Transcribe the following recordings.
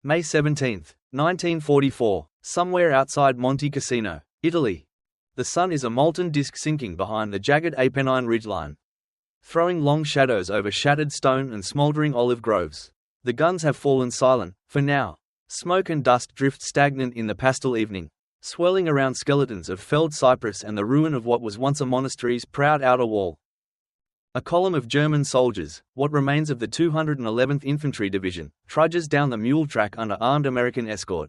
May 17, 1944, somewhere outside Monte Cassino, Italy. The sun is a molten disk sinking behind the jagged Apennine ridgeline, throwing long shadows over shattered stone and smoldering olive groves. The guns have fallen silent, for now. Smoke and dust drift stagnant in the pastel evening, swirling around skeletons of felled cypress and the ruin of what was once a monastery's proud outer wall. A column of German soldiers, what remains of the 211th Infantry Division, trudges down the mule track under armed American escort.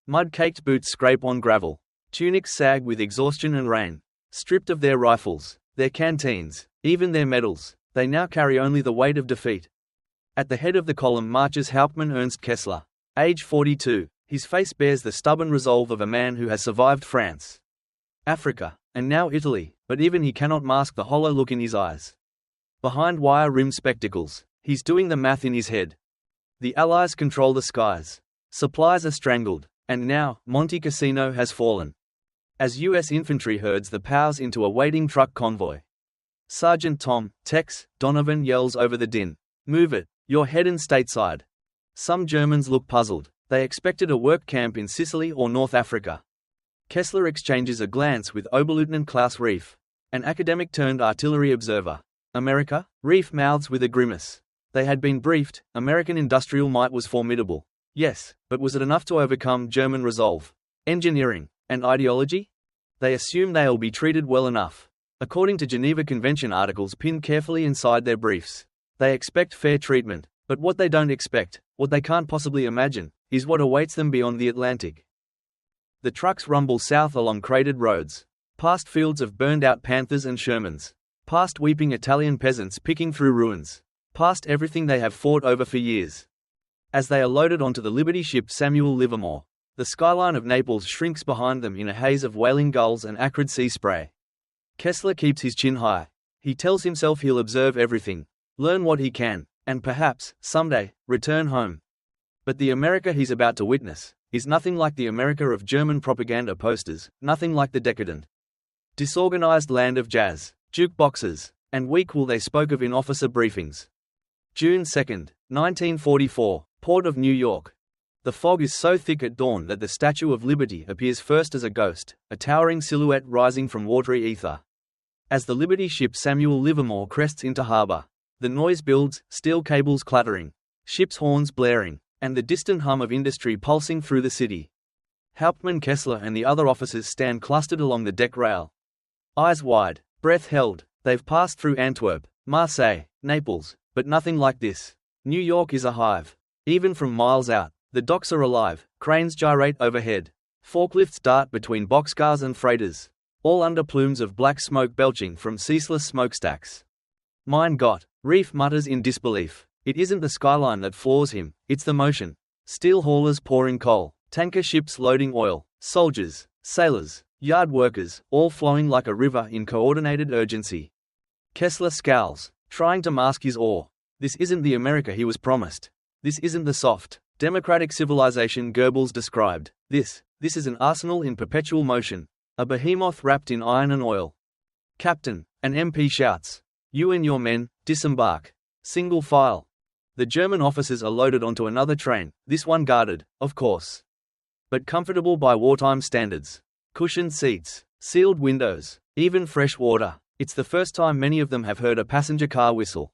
Mud-caked boots scrape on gravel. Tunics sag with exhaustion and rain. Stripped of their rifles, their canteens, even their medals, they now carry only the weight of defeat. At the head of the column marches Hauptmann Ernst Kessler, age 42. His face bears the stubborn resolve of a man who has survived France, Africa, and now Italy, but even he cannot mask the hollow look in his eyes. Behind wire-rimmed spectacles, he's doing the math in his head. The Allies control the skies. Supplies are strangled, and now, Monte Cassino has fallen. As U.S. infantry herds the POWs into a waiting truck convoy. Sergeant Tom, Tex, Donovan yells over the din. "Move it, you're heading stateside." Some Germans look puzzled. They expected a work camp in Sicily or North Africa. Kessler exchanges a glance with Oberleutnant Klaus Reif, an academic-turned-artillery observer. America? Reif mouths with a grimace. They had been briefed. American industrial might was formidable. Yes, but was it enough to overcome German resolve, engineering, and ideology? They assume they'll be treated well enough. According to Geneva Convention articles pinned carefully inside their briefs, they expect fair treatment, but what they don't expect, what they can't possibly imagine, is what awaits them beyond the Atlantic. The trucks rumble south along cratered roads, past fields of burned-out Panthers and Shermans, past weeping Italian peasants picking through ruins, past everything they have fought over for years. As they are loaded onto the Liberty ship Samuel Livermore, the skyline of Naples shrinks behind them in a haze of wailing gulls and acrid sea spray. Kessler keeps his chin high. He tells himself he'll observe everything, learn what he can, and perhaps, someday, return home. But the America he's about to witness is nothing like the America of German propaganda posters, nothing like the decadent, disorganized land of jazz, jukeboxes, and weak wool they spoke of in officer briefings. June 2, 1944, Port of New York. The fog is so thick at dawn that the Statue of Liberty appears first as a ghost, a towering silhouette rising from watery ether. As the Liberty ship Samuel Livermore crests into harbor, the noise builds, steel cables clattering, ships' horns blaring, and the distant hum of industry pulsing through the city. Hauptmann Kessler and the other officers stand clustered along the deck rail. Eyes wide, breath held, they've passed through Antwerp, Marseille, Naples, but nothing like this. New York is a hive. Even from miles out, the docks are alive, cranes gyrate overhead. Forklifts dart between boxcars and freighters, all under plumes of black smoke belching from ceaseless smokestacks. "Mein Gott," Reif mutters in disbelief. It isn't the skyline that floors him, it's the motion. Steel haulers pouring coal, tanker ships loading oil, soldiers, sailors, yard workers, all flowing like a river in coordinated urgency. Kessler scowls, trying to mask his awe. This isn't the America he was promised. This isn't the soft, democratic civilization Goebbels described. This is an arsenal in perpetual motion, a behemoth wrapped in iron and oil. "Captain," an MP shouts, "you and your men, disembark. Single file." The German officers are loaded onto another train, this one guarded, of course, but comfortable by wartime standards. Cushioned seats, sealed windows, even fresh water. It's the first time many of them have heard a passenger car whistle.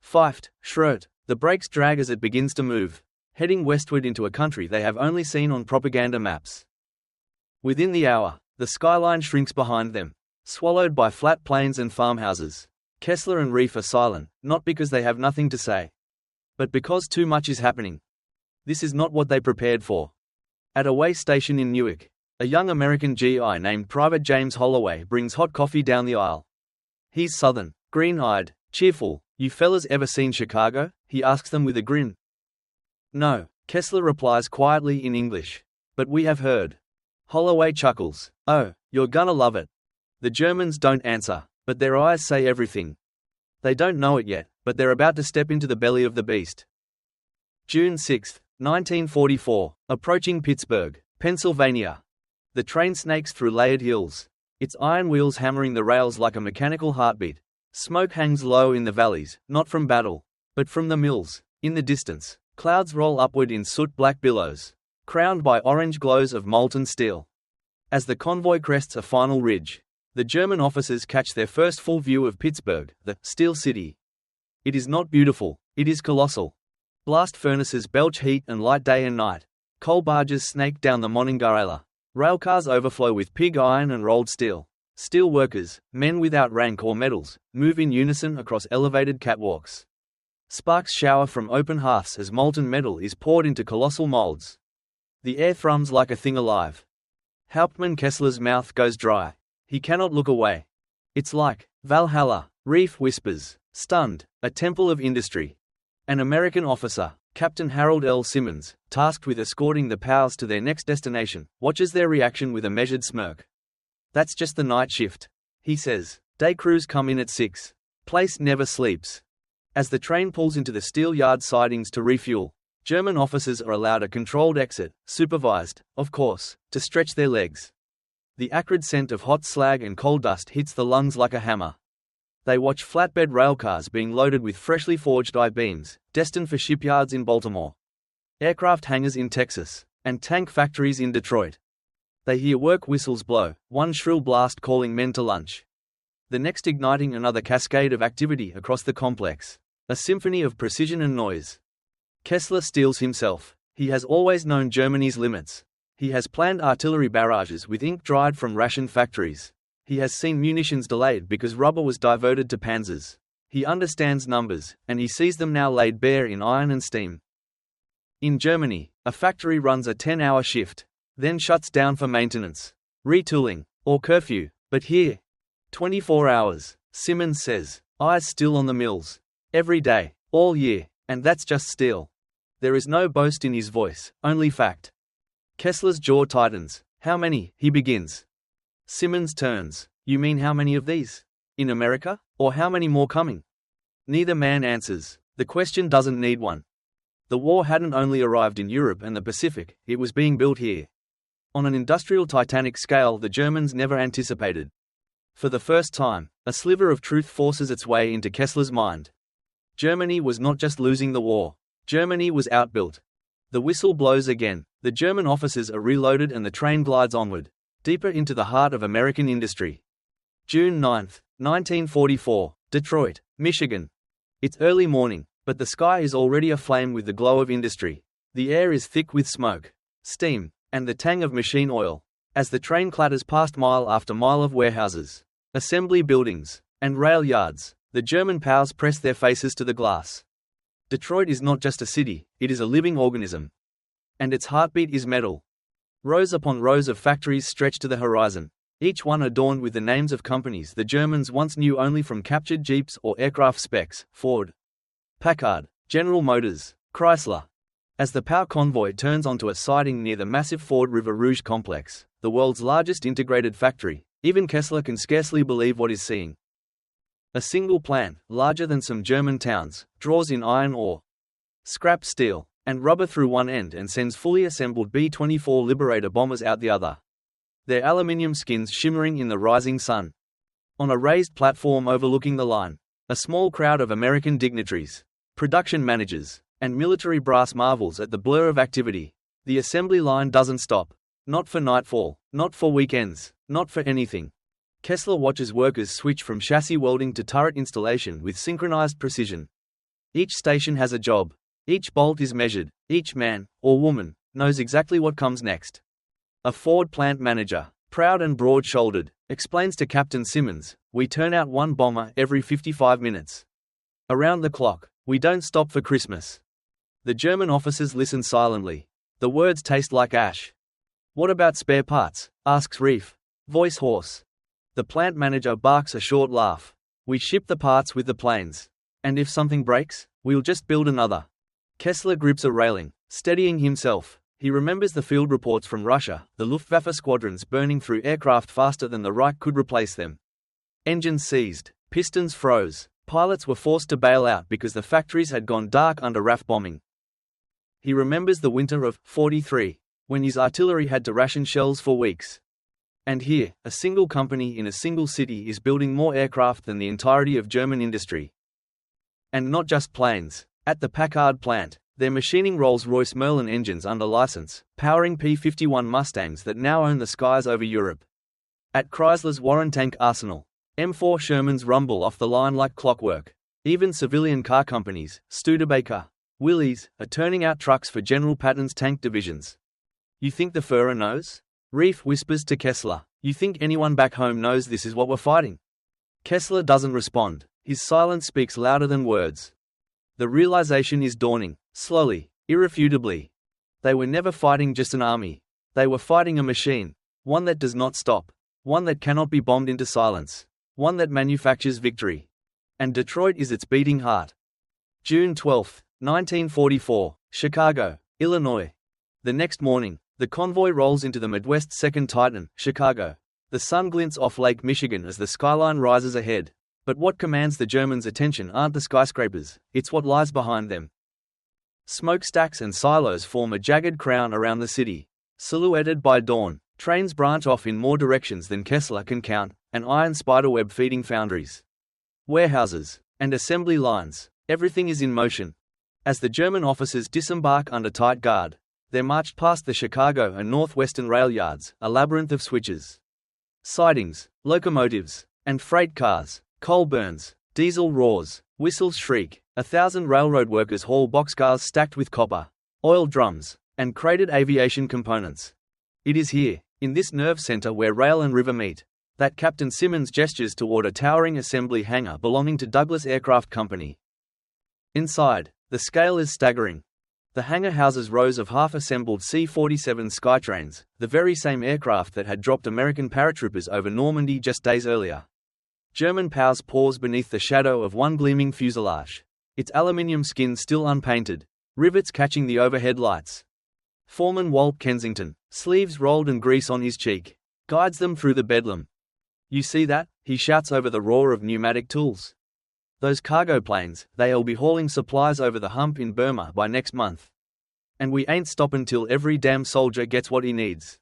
Pfeift, schrot, the brakes drag as it begins to move, heading westward into a country they have only seen on propaganda maps. Within the hour, the skyline shrinks behind them, swallowed by flat plains and farmhouses. Kessler and Reif are silent, not because they have nothing to say, but because too much is happening. This is not what they prepared for. At a way station in Newark, a young American GI named Private James Holloway brings hot coffee down the aisle. He's southern, green-eyed, cheerful. "You fellas ever seen Chicago?" he asks them with a grin. "No," Kessler replies quietly in English. "But we have heard." Holloway chuckles. "Oh, you're gonna love it." The Germans don't answer, but their eyes say everything. They don't know it yet, but they're about to step into the belly of the beast. June 6, 1944, approaching Pittsburgh, Pennsylvania. The train snakes through layered hills, its iron wheels hammering the rails like a mechanical heartbeat. Smoke hangs low in the valleys, not from battle, but from the mills. In the distance, Clouds roll upward in soot-black billows, crowned by orange glows of molten steel. As the convoy crests a final ridge, the German officers catch their first full view of Pittsburgh, the Steel City. It is not beautiful, it is colossal. Blast furnaces belch heat and light day and night. Coal barges snake down the Monongahela. Railcars overflow with pig iron and rolled steel. Steel workers, men without rank or medals, move in unison across elevated catwalks. Sparks shower from open hearths as molten metal is poured into colossal molds. The air thrums like a thing alive. Hauptmann Kessler's mouth goes dry. He cannot look away. It's like Valhalla, Reef whispers, stunned, a temple of industry. An American officer, Captain Harold L. Simmons, tasked with escorting the POWs to their next destination, watches their reaction with a measured smirk. That's just the night shift, he says. Day crews come in at 6. Place never sleeps. As the train pulls into the steel yard sidings to refuel, German officers are allowed a controlled exit, supervised, of course, to stretch their legs. The acrid scent of hot slag and coal dust hits the lungs like a hammer. They watch flatbed railcars being loaded with freshly forged I-beams, destined for shipyards in Baltimore, aircraft hangars in Texas, and tank factories in Detroit. They hear work whistles blow, one shrill blast calling men to lunch, the next igniting another cascade of activity across the complex, a symphony of precision and noise. Kessler steels himself. He has always known Germany's limits. He has planned artillery barrages with ink dried from rationed factories. He has seen munitions delayed because rubber was diverted to panzers. He understands numbers, and he sees them now laid bare in iron and steam. In Germany, a factory runs a 10-hour shift, then shuts down for maintenance, retooling, or curfew, but here, 24 hours, Simmons says, eyes still on the mills. Every day, all year, and that's just steel. There is no boast in his voice, only fact. Kessler's jaw tightens. How many? He begins. Simmons turns. You mean how many of these? In America? Or how many more coming? Neither man answers. The question doesn't need one. The war hadn't only arrived in Europe and the Pacific, it was being built here. On an industrial Titanic scale the Germans never anticipated. For the first time, a sliver of truth forces its way into Kessler's mind. Germany was not just losing the war. Germany was outbuilt. The whistle blows again. The German officers are reloaded and the train glides onward, deeper into the heart of American industry. June 9, 1944, Detroit, Michigan. It's early morning, but the sky is already aflame with the glow of industry. The air is thick with smoke, steam, and the tang of machine oil, as the train clatters past mile after mile of warehouses, assembly buildings, and rail yards. The German POWs press their faces to the glass. Detroit is not just a city, it is a living organism. And its heartbeat is metal. Rows upon rows of factories stretch to the horizon, each one adorned with the names of companies the Germans once knew only from captured jeeps or aircraft specs: Ford, Packard, General Motors, Chrysler. As the POW convoy turns onto a siding near the massive Ford River Rouge complex, the world's largest integrated factory, even Kessler can scarcely believe what he's seeing. A single plant, larger than some German towns, draws in iron ore, scrap steel, and rubber through one end and sends fully assembled B-24 Liberator bombers out the other, their aluminium skins shimmering in the rising sun. On a raised platform overlooking the line, a small crowd of American dignitaries, production managers, and military brass marvels at the blur of activity. The assembly line doesn't stop. Not for nightfall, not for weekends, not for anything. Kessler watches workers switch from chassis welding to turret installation with synchronized precision. Each station has a job. Each bolt is measured. Each man, or woman, knows exactly what comes next. A Ford plant manager, proud and broad-shouldered, explains to Captain Simmons, "We turn out one bomber every 55 minutes. Around the clock. We don't stop for Christmas." The German officers listen silently. The words taste like ash. "What about spare parts?" asks Reef, voice hoarse. The plant manager barks a short laugh. "We ship the parts with the planes. And if something breaks, we'll just build another." Kessler grips a railing, steadying himself. He remembers the field reports from Russia, the Luftwaffe squadrons burning through aircraft faster than the Reich could replace them. Engines seized, pistons froze, pilots were forced to bail out because the factories had gone dark under RAF bombing. He remembers the winter of '43, when his artillery had to ration shells for weeks. And here, a single company in a single city is building more aircraft than the entirety of German industry. And not just planes. At the Packard plant, They're machining Rolls-Royce Merlin engines under license, powering P-51 Mustangs that now own the skies over Europe. At Chrysler's Warren Tank Arsenal, M4 Shermans rumble off the line like clockwork. Even civilian car companies, Studebaker, Willys, are turning out trucks for General Patton's tank divisions. You think the Führer knows? Reif whispers to Kessler. You think anyone back home knows this is what we're fighting? Kessler doesn't respond. His silence speaks louder than words. The realization is dawning, slowly, irrefutably. They were never fighting just an army. They were fighting a machine, one that does not stop, one that cannot be bombed into silence, one that manufactures victory. And Detroit is its beating heart. June 12, 1944, Chicago, Illinois. The next morning, the convoy rolls into the Midwest's second Titan, Chicago. The sun glints off Lake Michigan as the skyline rises ahead. But what commands the Germans' attention aren't the skyscrapers, it's what lies behind them. Smokestacks and silos form a jagged crown around the city. Silhouetted by dawn, trains branch off in more directions than Kessler can count, an iron spiderweb feeding foundries, warehouses, and assembly lines. Everything is in motion. As the German officers disembark under tight guard, they're marched past the Chicago and Northwestern rail yards, a labyrinth of switches, sidings, locomotives, and freight cars. Coal burns, diesel roars, whistles shriek. 1,000 railroad workers haul boxcars stacked with copper, oil drums, and crated aviation components. It is here, in this nerve center where rail and river meet, that Captain Simmons gestures toward a towering assembly hangar belonging to Douglas Aircraft Company. Inside, the scale is staggering. The hangar houses rows of half-assembled C-47 Skytrains, the very same aircraft that had dropped American paratroopers over Normandy just days earlier. German POWs pause beneath the shadow of one gleaming fuselage, its aluminium skin still unpainted, rivets catching the overhead lights. Foreman Walt Kensington, sleeves rolled and grease on his cheek, guides them through the bedlam. You see that? He shouts over the roar of pneumatic tools. Those cargo planes, they'll be hauling supplies over the hump in Burma by next month. And we ain't stoppin' till every damn soldier gets what he needs.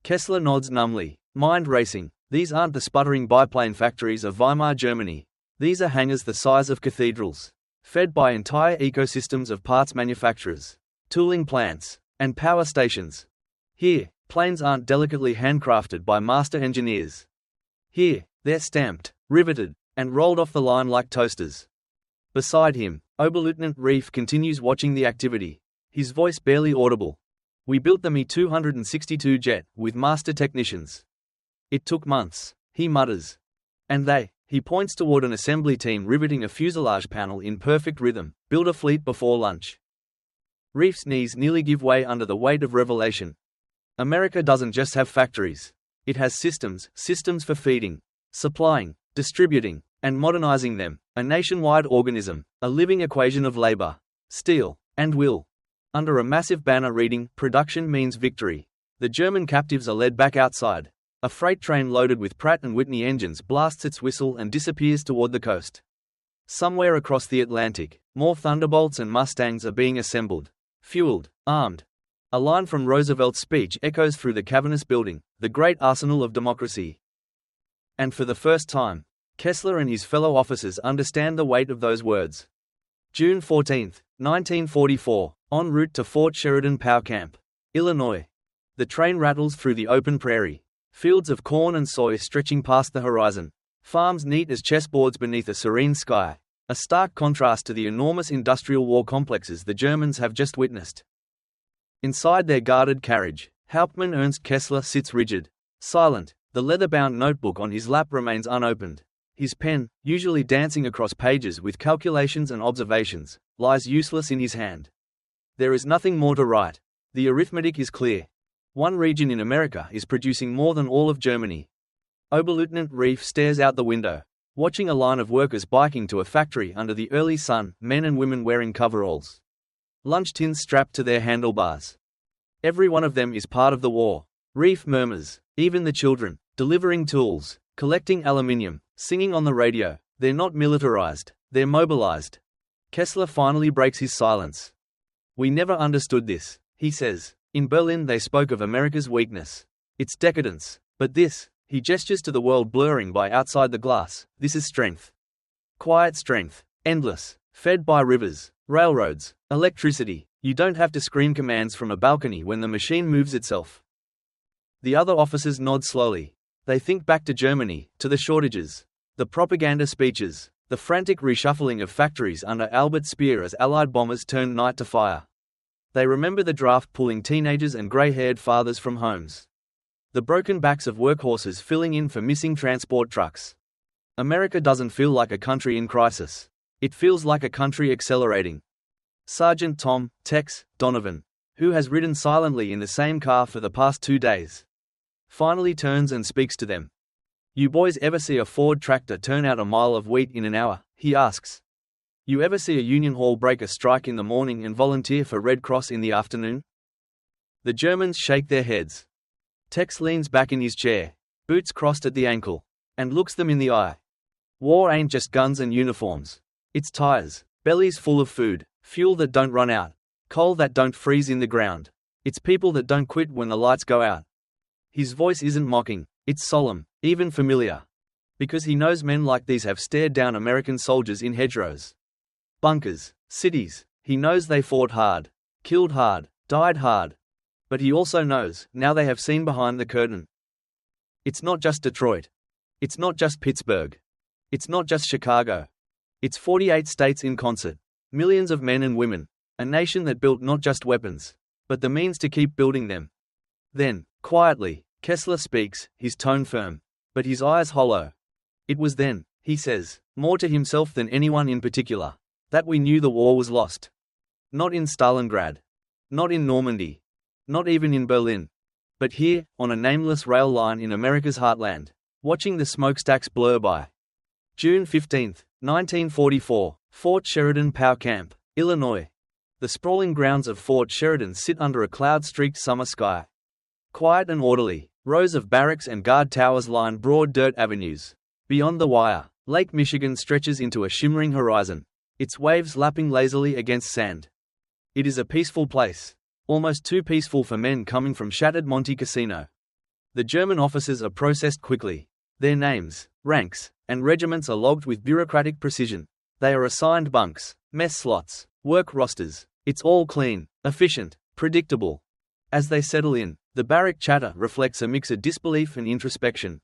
Kessler nods numbly, mind racing. These aren't the sputtering biplane factories of Weimar Germany. These are hangars the size of cathedrals, fed by entire ecosystems of parts manufacturers, tooling plants, and power stations. Here, planes aren't delicately handcrafted by master engineers. Here, they're stamped, riveted, and rolled off the line like toasters. Beside him, Oberleutnant Reif continues watching the activity, his voice barely audible. We built the Me-262 jet, with master technicians. It took months, he mutters. And he points toward an assembly team riveting a fuselage panel in perfect rhythm, build a fleet before lunch. Reif's knees nearly give way under the weight of revelation. America doesn't just have factories. It has systems for feeding, supplying, distributing, and modernizing them, a nationwide organism, a living equation of labor, steel, and will. Under a massive banner reading, "Production means victory," the German captives are led back outside. A freight train loaded with Pratt & Whitney engines blasts its whistle and disappears toward the coast. Somewhere across the Atlantic, more Thunderbolts and Mustangs are being assembled, fueled, armed. A line from Roosevelt's speech echoes through the cavernous building, the great arsenal of democracy. And for the first time, Kessler and his fellow officers understand the weight of those words. June 14, 1944, en route to Fort Sheridan Power Camp, Illinois. The train rattles through the open prairie. Fields of corn and soy stretching past the horizon. Farms neat as chessboards beneath a serene sky. A stark contrast to the enormous industrial war complexes the Germans have just witnessed. Inside their guarded carriage, Hauptmann Ernst Kessler sits rigid, silent. The leather-bound notebook on his lap remains unopened. His pen, usually dancing across pages with calculations and observations, lies useless in his hand. There is nothing more to write. The arithmetic is clear. One region in America is producing more than all of Germany. Oberleutnant Reif stares out the window, watching a line of workers biking to a factory under the early sun, men and women wearing coveralls. Lunch tins strapped to their handlebars. Every one of them is part of the war. Reif murmurs, even the children, delivering tools, collecting aluminium, singing on the radio. They're not militarized, they're mobilized. Kessler finally breaks his silence. We never understood this, he says. In Berlin they spoke of America's weakness, its decadence, but this, he gestures to the world blurring by outside the glass, this is strength. Quiet strength, endless, fed by rivers, Railroads. Electricity. You don't have to scream commands from a balcony when the machine moves itself. The other officers nod slowly. They think back to Germany, to the shortages, the propaganda speeches, the frantic reshuffling of factories under Albert Speer as Allied bombers turned night to fire. They remember the draft pulling teenagers and grey-haired fathers from homes. The broken backs of workhorses filling in for missing transport trucks. America doesn't feel like a country in crisis. It feels like a country accelerating. Sergeant Tom, Tex, Donovan, who has ridden silently in the same car for the past 2 days, finally turns and speaks to them. "You boys ever see a Ford tractor turn out a mile of wheat in an hour?" he asks. "You ever see a union hall break a strike in the morning and volunteer for Red Cross in the afternoon?" The Germans shake their heads. Tex leans back in his chair, boots crossed at the ankle, and looks them in the eye. War ain't just guns and uniforms. It's tires, bellies full of food, fuel that don't run out, coal that don't freeze in the ground. It's people that don't quit when the lights go out. His voice isn't mocking, it's solemn, even familiar. Because he knows men like these have stared down American soldiers in hedgerows, bunkers, cities. He knows they fought hard, killed hard, died hard. But he also knows, now they have seen behind the curtain. It's not just Detroit. It's not just Pittsburgh. It's not just Chicago. It's 48 states in concert. Millions of men and women. A nation that built not just weapons, but the means to keep building them. Then, quietly, Kessler speaks, his tone firm, but his eyes hollow. "It was then," he says, more to himself than anyone in particular, "that we knew the war was lost. Not in Stalingrad. Not in Normandy. Not even in Berlin. But here, on a nameless rail line in America's heartland, watching the smokestacks blur by." June 15, 1944, Fort Sheridan POW Camp, Illinois. The sprawling grounds of Fort Sheridan sit under a cloud-streaked summer sky. Quiet and orderly, rows of barracks and guard towers line broad dirt avenues. Beyond the wire, Lake Michigan stretches into a shimmering horizon, its waves lapping lazily against sand. It is a peaceful place. Almost too peaceful for men coming from shattered Monte Cassino. The German officers are processed quickly. Their names, ranks, and regiments are logged with bureaucratic precision. They are assigned bunks, mess slots, work rosters. It's all clean, efficient, predictable. As they settle in, the barrack chatter reflects a mix of disbelief and introspection.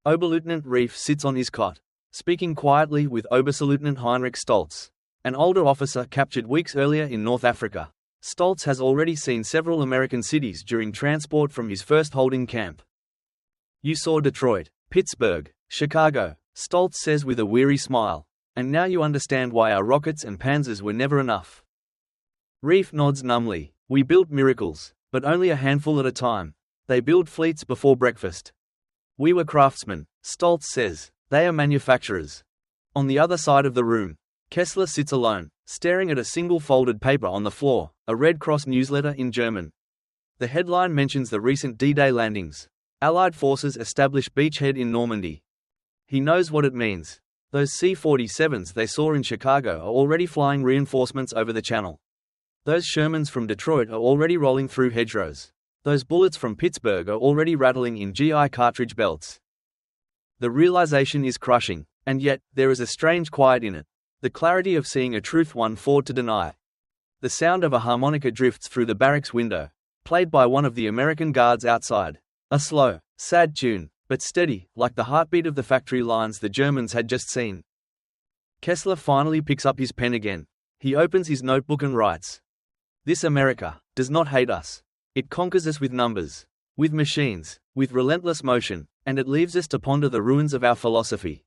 Oberleutnant Reif sits on his cot, speaking quietly with Oberstleutnant Heinrich Stoltz, an older officer captured weeks earlier in North Africa. Stoltz has already seen several American cities during transport from his first holding camp. "You saw Detroit, Pittsburgh, Chicago," Stoltz says with a weary smile, "and now you understand why our rockets and panzers were never enough." Reif nods numbly. "We built miracles, but only a handful at a time. They build fleets before breakfast. We were craftsmen," Stoltz says. "They are manufacturers." On the other side of the room, Kessler sits alone, staring at a single folded paper on the floor, a Red Cross newsletter in German. The headline mentions the recent D-Day landings. Allied forces establish beachhead in Normandy. He knows what it means. Those C-47s they saw in Chicago are already flying reinforcements over the channel. Those Shermans from Detroit are already rolling through hedgerows. Those bullets from Pittsburgh are already rattling in GI cartridge belts. The realization is crushing, and yet, there is a strange quiet in it. The clarity of seeing a truth one fought to deny. The sound of a harmonica drifts through the barracks window, played by one of the American guards outside. A slow, sad tune, but steady, like the heartbeat of the factory lines the Germans had just seen. Kessler finally picks up his pen again. He opens his notebook and writes, "This America does not hate us. It conquers us with numbers, with machines, with relentless motion, and it leaves us to ponder the ruins of our philosophy."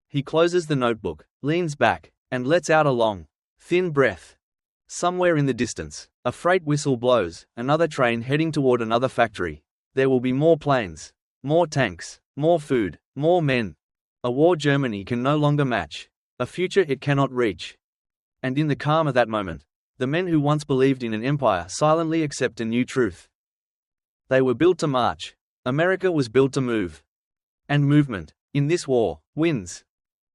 He closes the notebook, leans back, and lets out a long, thin breath. Somewhere in the distance, a freight whistle blows, another train heading toward another factory. There will be more planes, more tanks, more food, more men. A war Germany can no longer match, a future it cannot reach. And in the calm of that moment, the men who once believed in an empire silently accept a new truth. They were built to march. America was built to move. And movement, in this war, wins.